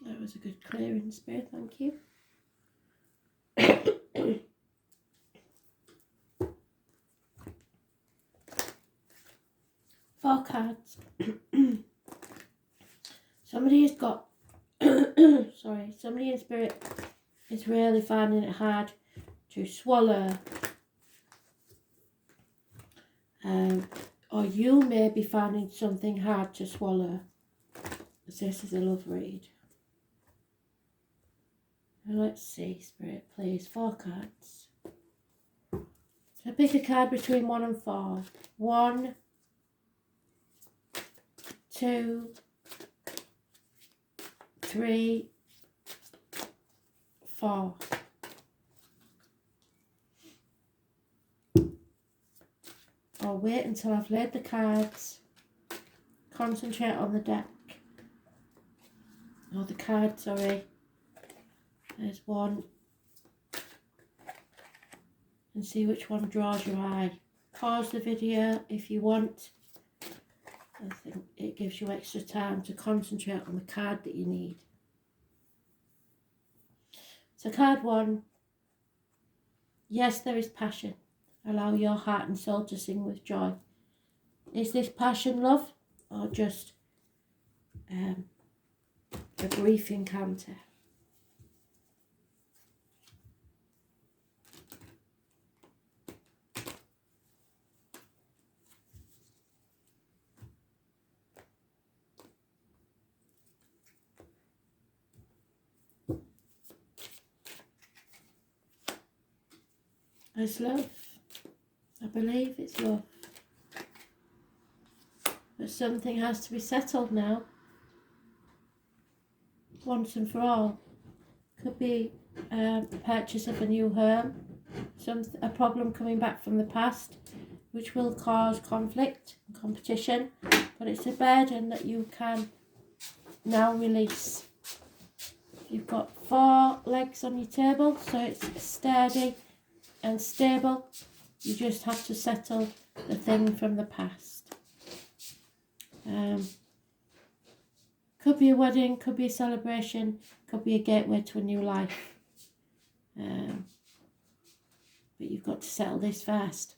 That was a good clearing, Spirit, thank you. 4 cards. Somebody has got, somebody in Spirit is really finding it hard to swallow. Or you may be finding something hard to swallow. This is a love read. Let's see, Spirit, please. 4 cards. So pick a card between 1 and 4. 1, 2, 3, 4. I'll wait until I've laid the cards. Concentrate on the deck. Oh, the card, sorry. There's one. And see which one draws your eye. Pause the video if you want. I think it gives you extra time to concentrate on the card that you need. So card 1. Yes, there is passion. Allow your heart and soul to sing with joy. Is this passion love or just a brief encounter? It's love. I believe it's love. But something has to be settled now. Once and for all. Could be the purchase of a new home. A problem coming back from the past, which will cause conflict and competition. But it's a burden that you can now release. You've got 4 legs on your table, so it's sturdy and stable. You just have to settle the thing from the past. Could be a wedding, could be a celebration, could be a gateway to a new life. But you've got to settle this first.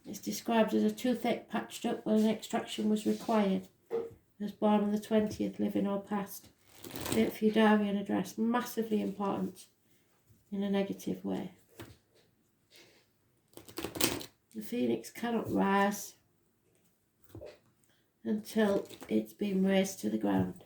It's described as a toothache patched up when an extraction was required. Was born on the 20th, living or past. Date for your diary and address. Massively important in a negative way. The phoenix cannot rise until it's been razed to the ground.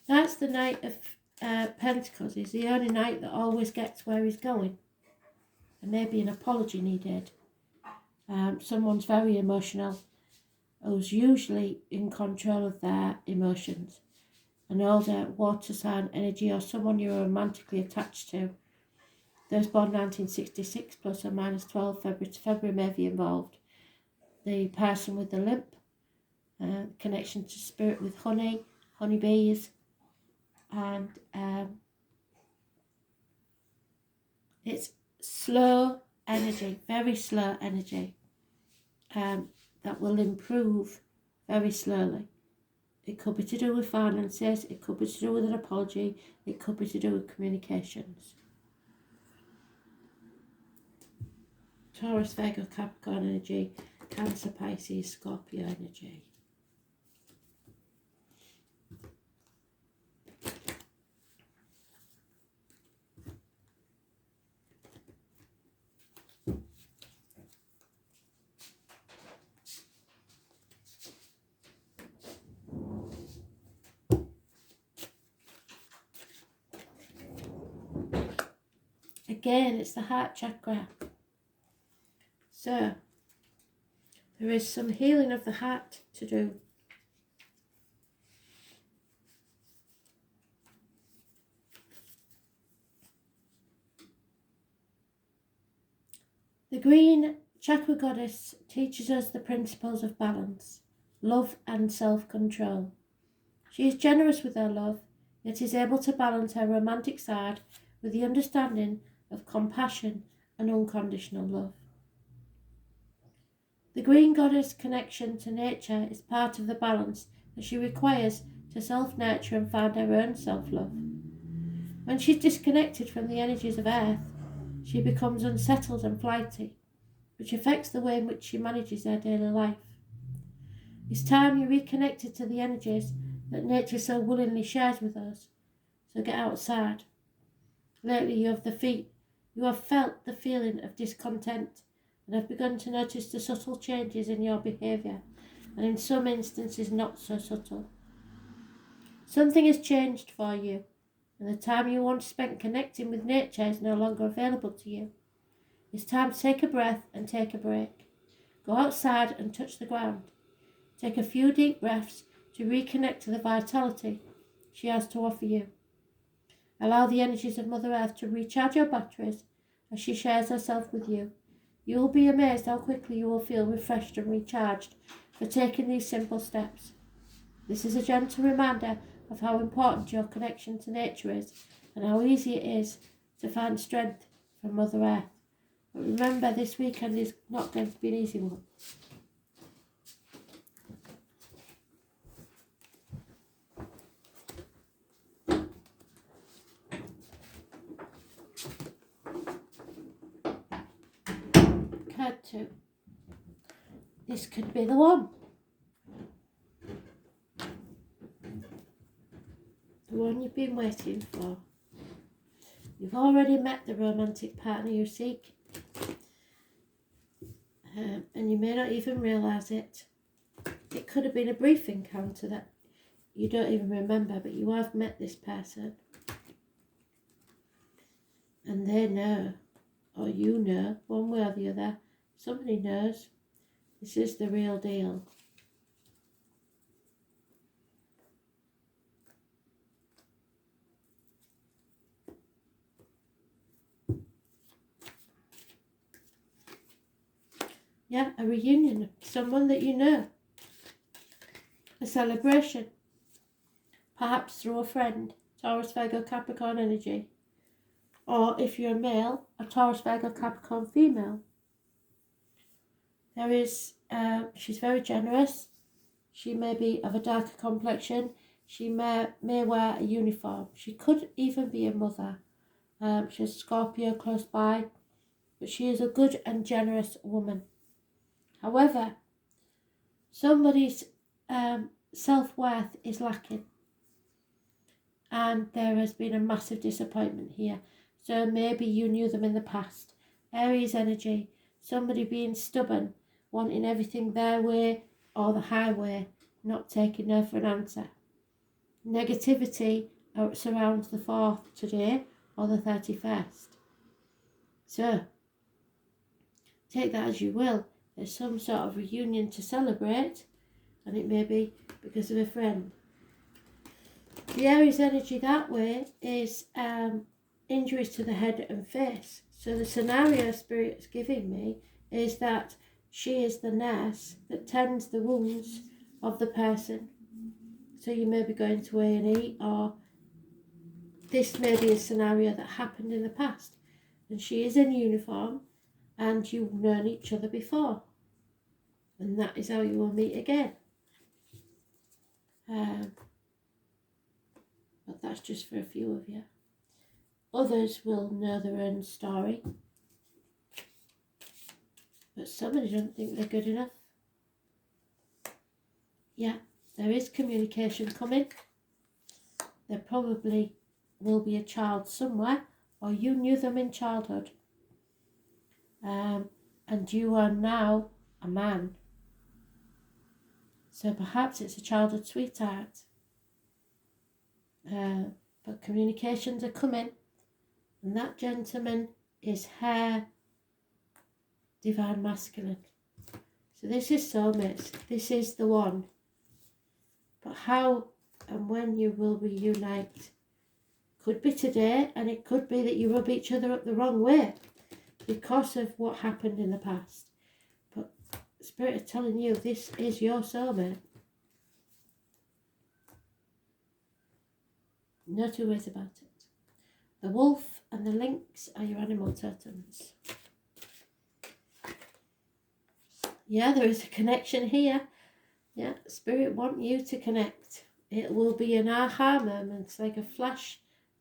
That's the Knight of Pentacles. He's the only knight that always gets where he's going. And maybe an apology needed. Someone's very emotional, who's usually in control of their emotions. An older water sign energy or someone you're romantically attached to. Those born 1966 plus or minus 12 February to February may be involved. The person with the limp, connection to spirit with honeybees, and it's slow energy, very slow energy, that will improve very slowly. It could be to do with finances, it could be to do with an apology, it could be to do with communications. Taurus, Virgo, Capricorn energy, Cancer, Pisces, Scorpio energy. Again, it's the heart chakra. So, there is some healing of the heart to do. The green chakra goddess teaches us the principles of balance, love and self-control. She is generous with her love, yet is able to balance her romantic side with the understanding of compassion and unconditional love. The green goddess connection to nature is part of the balance that she requires to self-nurture and find her own self-love. When she's disconnected from the energies of earth, she becomes unsettled and flighty, which affects the way in which she manages her daily life. It's time you reconnected to the energies that nature so willingly shares with us. So get outside. Lately you have felt the feeling of discontent and have begun to notice the subtle changes in your behaviour, and in some instances not so subtle. Something has changed for you, and the time you once spent connecting with nature is no longer available to you. It's time to take a breath and take a break. Go outside and touch the ground. Take a few deep breaths to reconnect to the vitality she has to offer you. Allow the energies of Mother Earth to recharge your batteries as she shares herself with you. You will be amazed how quickly you will feel refreshed and recharged for taking these simple steps. This is a gentle reminder of how important your connection to nature is and how easy it is to find strength from Mother Earth. But remember, this weekend is not going to be an easy one. Card 2. This could be the one. The one you've been waiting for. You've already met the romantic partner you seek. And you may not even realise it. It could have been a brief encounter that you don't even remember, but you have met this person. And they know, or you know, one way or the other, somebody knows, this is the real deal. Yeah, a reunion, someone that you know. A celebration. Perhaps through a friend, Taurus, Virgo, Capricorn energy. Or if you're a male, a Taurus, Virgo, Capricorn female. There is, she's very generous. She may be of a darker complexion. She may wear a uniform. She could even be a mother. She has Scorpio close by. But she is a good and generous woman. However, somebody's self-worth is lacking. And there has been a massive disappointment here. So maybe you knew them in the past. Aries energy, somebody being stubborn, wanting everything their way or the highway, not taking no for an answer. Negativity surrounds the 4th today or the 31st. So, take that as you will. There's some sort of reunion to celebrate, and it may be because of a friend. The Aries energy that way is injuries to the head and face. So the scenario Spirit's giving me is that she is the nurse that tends the wounds of the person. So you may be going to A&E, or this may be a scenario that happened in the past. And she is in uniform and you've known each other before. And that is how you will meet again. But that's just for a few of you. Others will know their own story. But somebody doesn't think they're good enough. Yeah, there is communication coming. There probably will be a child somewhere, or you knew them in childhood. And you are now a man. So perhaps it's a childhood sweetheart. But communications are coming. And that gentleman is her divine masculine. So this is soulmates. This is the one. But how and when you will reunite could be today, and it could be that you rub each other up the wrong way because of what happened in the past. But Spirit is telling you this is your soulmate. No two ways about it. The wolf and the lynx are your animal totems. Yeah, there is a connection here. Yeah, Spirit want you to connect. It will be an aha moment, like a flash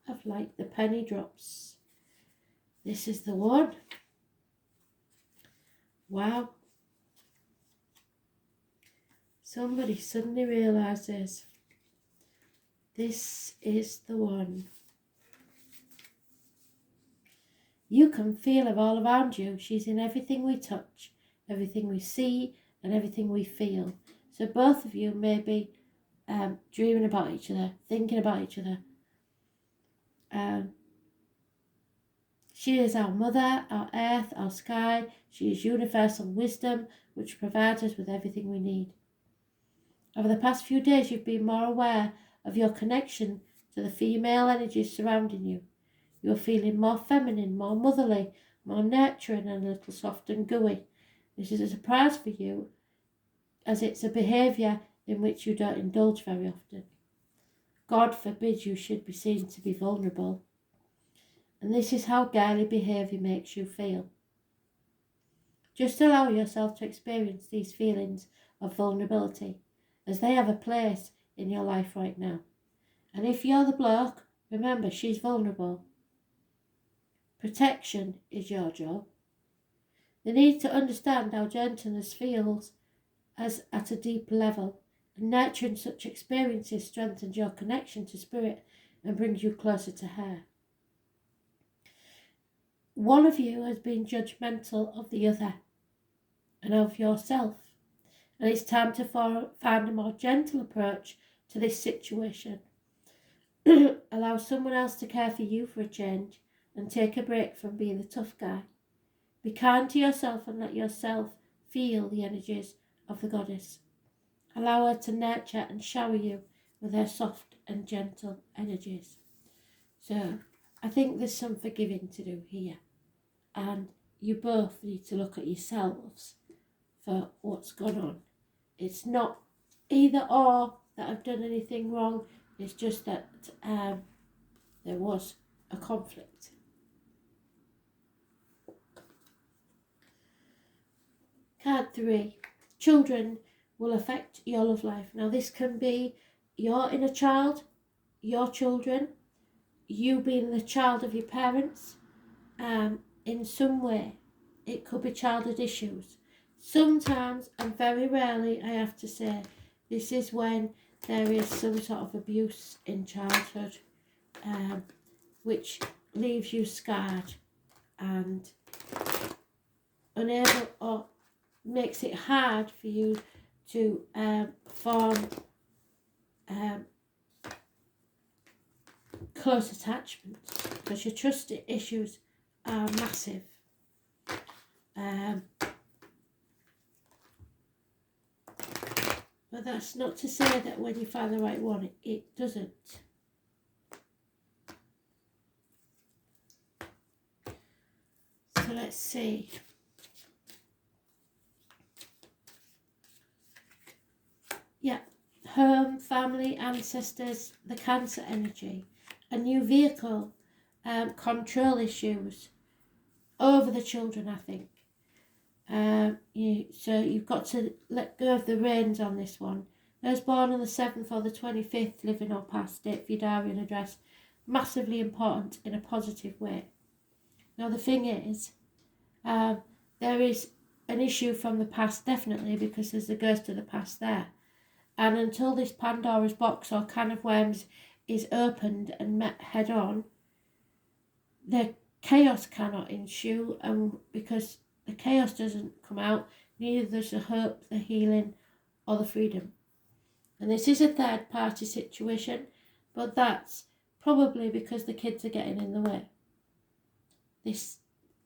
of light, the penny drops. This is the one. Wow. Somebody suddenly realises this is the one. You can feel her all around you. She's in everything we touch, everything we see, and everything we feel. So both of you may be dreaming about each other, thinking about each other. She is our mother, our earth, our sky. She is universal wisdom, which provides us with everything we need. Over the past few days, you've been more aware of your connection to the female energies surrounding you. You're feeling more feminine, more motherly, more nurturing, and a little soft and gooey. This is a surprise for you, as it's a behaviour in which you don't indulge very often. God forbid you should be seen to be vulnerable. And this is how girly behaviour makes you feel. Just allow yourself to experience these feelings of vulnerability, as they have a place in your life right now. And if you're the bloke, remember, she's vulnerable. Protection is your job. The need to understand how gentleness feels as at a deep level, and nurturing such experiences strengthens your connection to spirit and brings you closer to her. One of you has been judgmental of the other and of yourself, and it's time to find a more gentle approach to this situation. Allow someone else to care for you for a change and take a break from being the tough guy. Be kind to yourself and let yourself feel the energies of the goddess. Allow her to nurture and shower you with her soft and gentle energies. So I think there's some forgiving to do here. And you both need to look at yourselves for what's gone on. It's not either or that I've done anything wrong. It's just that there was a conflict. Card 3. Children will affect your love life. Now this can be your inner child, your children, you being the child of your parents, in some way. It could be childhood issues. Sometimes, and very rarely, I have to say, this is when there is some sort of abuse in childhood, which leaves you scarred and unable, or makes it hard for you to form close attachments, because your trust issues are massive. But that's not to say that when you find the right one, it doesn't. So let's see. Yeah, home, family, ancestors, the Cancer energy, a new vehicle, control issues over the children, I think. So you've got to let go of the reins on this one. Those born on the 7th or the 25th, living or past, date for your diary and address, massively important in a positive way. Now the thing is, there is an issue from the past, definitely, because there's a ghost of the past there. And until this Pandora's box or can of worms is opened and met head on, the chaos cannot ensue, and because the chaos doesn't come out, neither does the hope, the healing, or the freedom. And this is a third party situation, but that's probably because the kids are getting in the way. This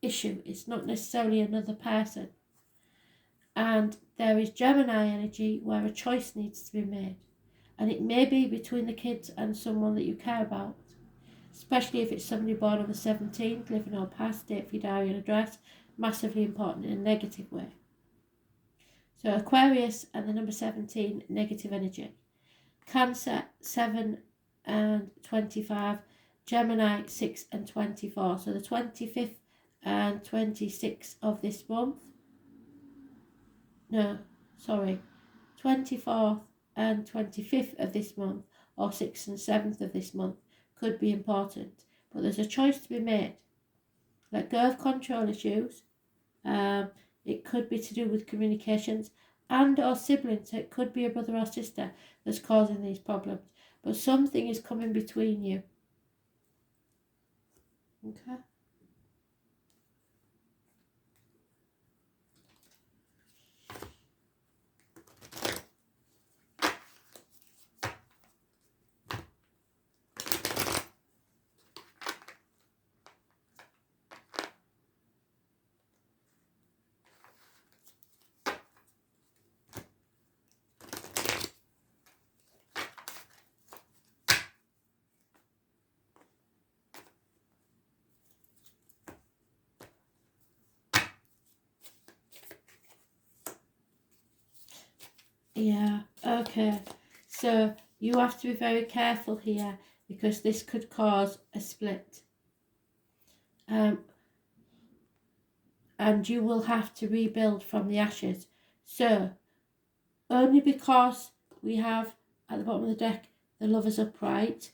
issue is not necessarily another person. And there is Gemini energy where a choice needs to be made. And it may be between the kids and someone that you care about, especially if it's somebody born on the 17th, living or past, date for your diary and address, massively important in a negative way. So Aquarius and the number 17, negative energy. Cancer, 7 and 25. Gemini, 6 and 24. So the 25th and 26th of this month. no, sorry, 24th and 25th of this month, or 6th and 7th of this month could be important. But there's a choice to be made. Let go of control issues. It could be to do with communications and or siblings. It could be a brother or sister that's causing these problems. But something is coming between you. Okay? Yeah, okay. So you have to be very careful here because this could cause a split. And you will have to rebuild from the ashes. So, only because we have at the bottom of the deck the Lovers upright,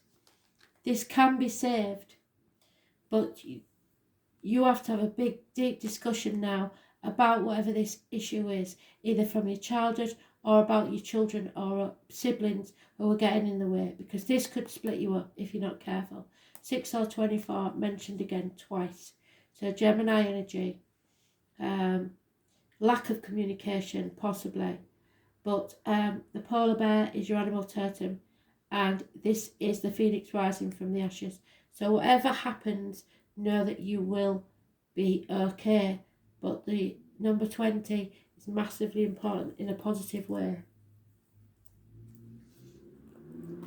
this can be saved. But you have to have a big, deep discussion now about whatever this issue is, either from your childhood or about your children or siblings who are getting in the way, because this could split you up if you're not careful. 6 or 24 mentioned again twice. So Gemini energy, lack of communication possibly, but the polar bear is your animal totem, and this is the phoenix rising from the ashes. So whatever happens, know that you will be okay. But the number 20 is massively important in a positive way.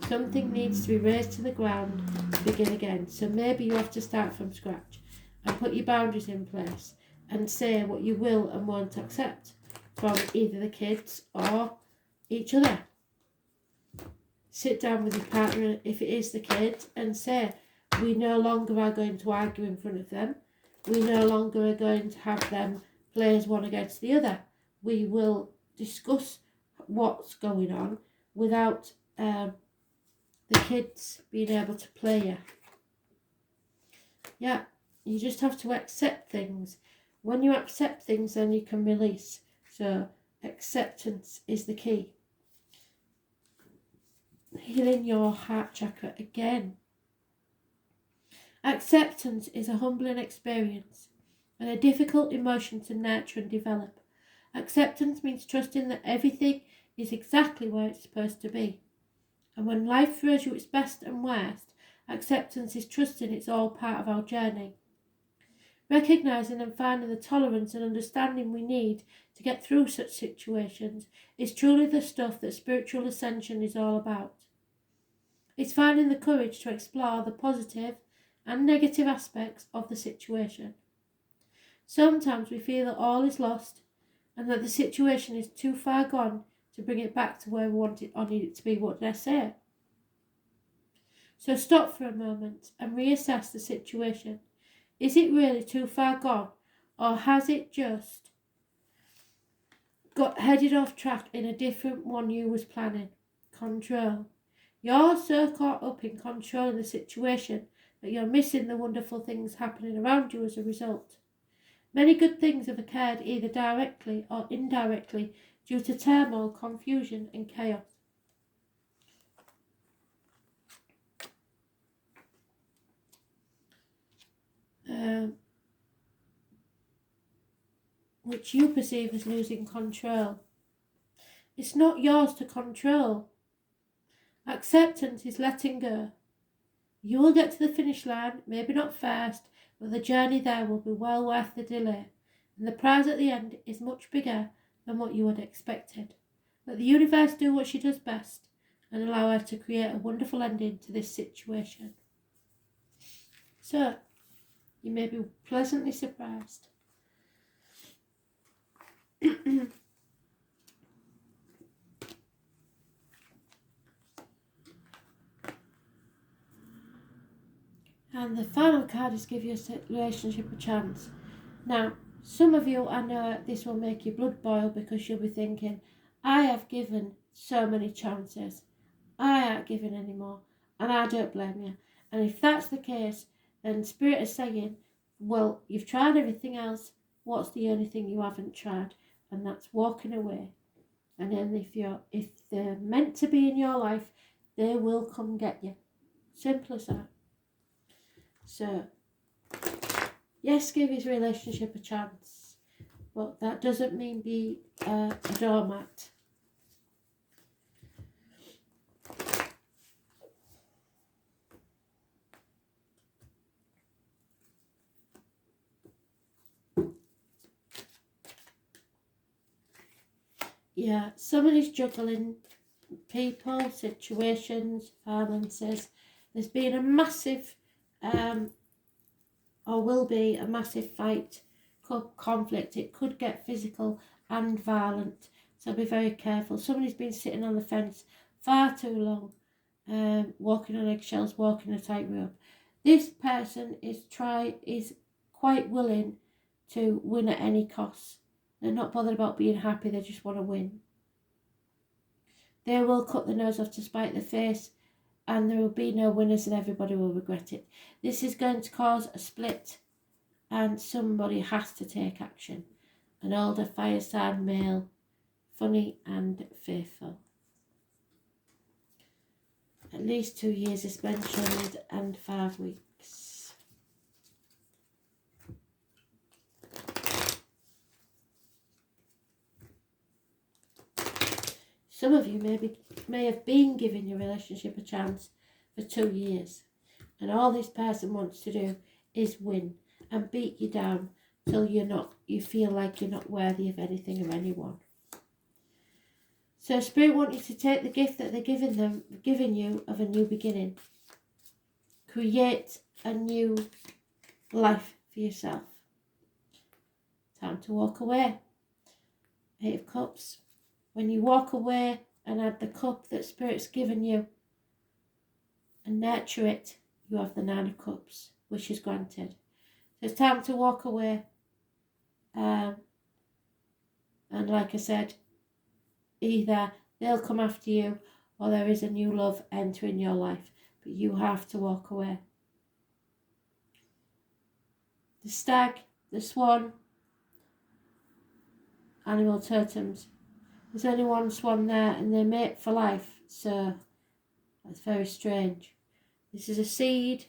Something needs to be raised to the ground to begin again. So maybe you have to start from scratch and put your boundaries in place and say what you will and won't accept from either the kids or each other. Sit down with your partner, if it is the kids, and say, we no longer are going to argue in front of them. We no longer are going to have them play as one against the other. We will discuss what's going on without the kids being able to play you. Yeah, you just have to accept things. When you accept things, then you can release. So acceptance is the key. Healing your heart chakra again. Acceptance is a humbling experience and a difficult emotion to nurture and develop. Acceptance means trusting that everything is exactly where it's supposed to be. And when life throws you its best and worst, acceptance is trusting it's all part of our journey. Recognising and finding the tolerance and understanding we need to get through such situations is truly the stuff that spiritual ascension is all about. It's finding the courage to explore the positive and negative aspects of the situation. Sometimes we feel that all is lost and that the situation is too far gone to bring it back to where we want it or need it to be. What did I say? So stop for a moment and reassess the situation. Is it really too far gone, or has it just got headed off track in a different one you was planning? Control. You're so caught up in controlling the situation that you're missing the wonderful things happening around you as a result. Many good things have occurred either directly or indirectly due to turmoil, confusion and chaos. Which you perceive as losing control. It's not yours to control. Acceptance is letting go. You will get to the finish line, maybe not first, but the journey there will be well worth the delay, and the prize at the end is much bigger than what you had expected. Let the universe do what she does best and allow her to create a wonderful ending to this situation. So, you may be pleasantly surprised. And the final card is give your relationship a chance. Now, Some of you, I know this will make your blood boil, because you'll be thinking, I have given so many chances. I aren't giving any more. And I don't blame you. And if that's the case, then Spirit is saying, well, you've tried everything else. What's the only thing you haven't tried? And that's walking away. And then if they're meant to be in your life, they will come get you. Simple as that. So, yes, give his relationship a chance, but that doesn't mean be a doormat. Yeah, somebody's juggling people, situations, finances. There's been a massive, or will be a massive fight, conflict. It could get physical and violent, so be very careful. Somebody's been sitting on the fence far too long, walking on eggshells, walking a tightrope. This person is quite willing to win at any cost. They're not bothered about being happy, they just want to win. They will cut the nose off to spite the face, and there will be no winners and everybody will regret it. This is going to cause a split, and somebody has to take action. An older fire sign male, funny and faithful. At least 2 years is mentioned and 5 weeks. Some of you may have been giving your relationship a chance for 2 years, and all this person wants to do is win and beat you down till you feel like you're not worthy of anything or anyone. So Spirit wants you to take the gift that they're giving you of a new beginning. Create a new life for yourself. Time to walk away. 8 of Cups. When you walk away and add the cup that Spirit's given you and nurture it, you have the 9 of Cups, which is granted. So it's time to walk away. And like I said, either they'll come after you or there is a new love entering your life, but you have to walk away. The stag, the swan, animal totems. There's only one swan there and they mate for life, so that's very strange. This is a seed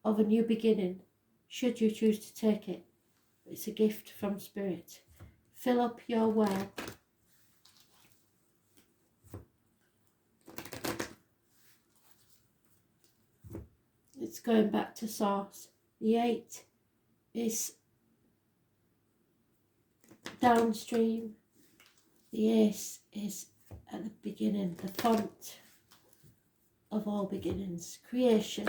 of a new beginning, should you choose to take it. It's a gift from Spirit. Fill up your well. It's going back to source. The 8 is downstream. The Ace is at the beginning, the font of all beginnings, creation.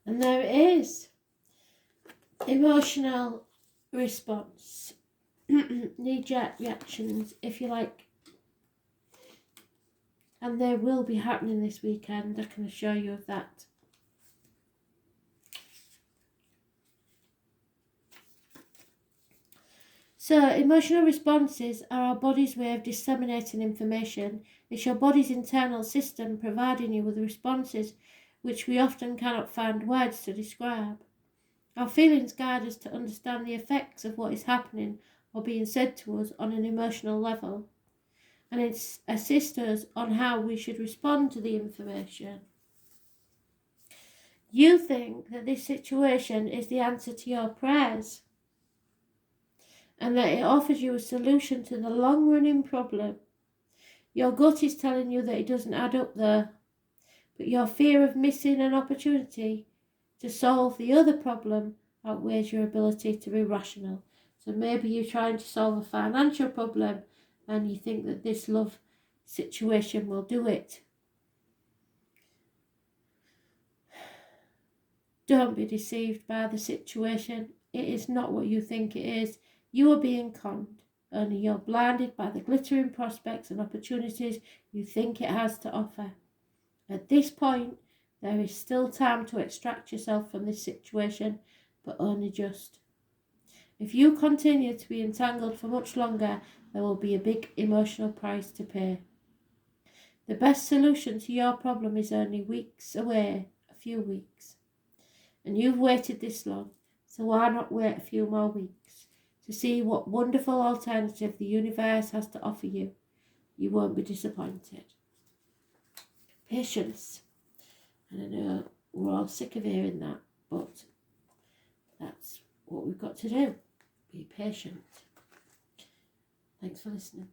And there it is. Emotional response. Knee-jerk reactions, if you like. And they will be happening this weekend, I can assure you of that. So, emotional responses are our body's way of disseminating information. It's your body's internal system providing you with responses which we often cannot find words to describe. Our feelings guide us to understand the effects of what is happening or being said to us on an emotional level, and it assists us on how we should respond to the information. You think that this situation is the answer to your prayers, and that it offers you a solution to the long-running problem. Your gut is telling you that it doesn't add up there, but your fear of missing an opportunity to solve the other problem outweighs your ability to be rational. So maybe you're trying to solve a financial problem and you think that this love situation will do it. Don't be deceived by the situation. It is not what you think it is. You are being conned. only you're blinded by the glittering prospects and opportunities you think it has to offer. At this point, there is still time to extract yourself from this situation, but only just. If you continue to be entangled for much longer, there will be a big emotional price to pay. The best solution to your problem is only weeks away, a few weeks. And you've waited this long, so why not wait a few more weeks to see what wonderful alternative the universe has to offer you? You won't be disappointed. Patience. And I know we're all sick of hearing that, but that's what we've got to do. Be patient. Thanks for listening.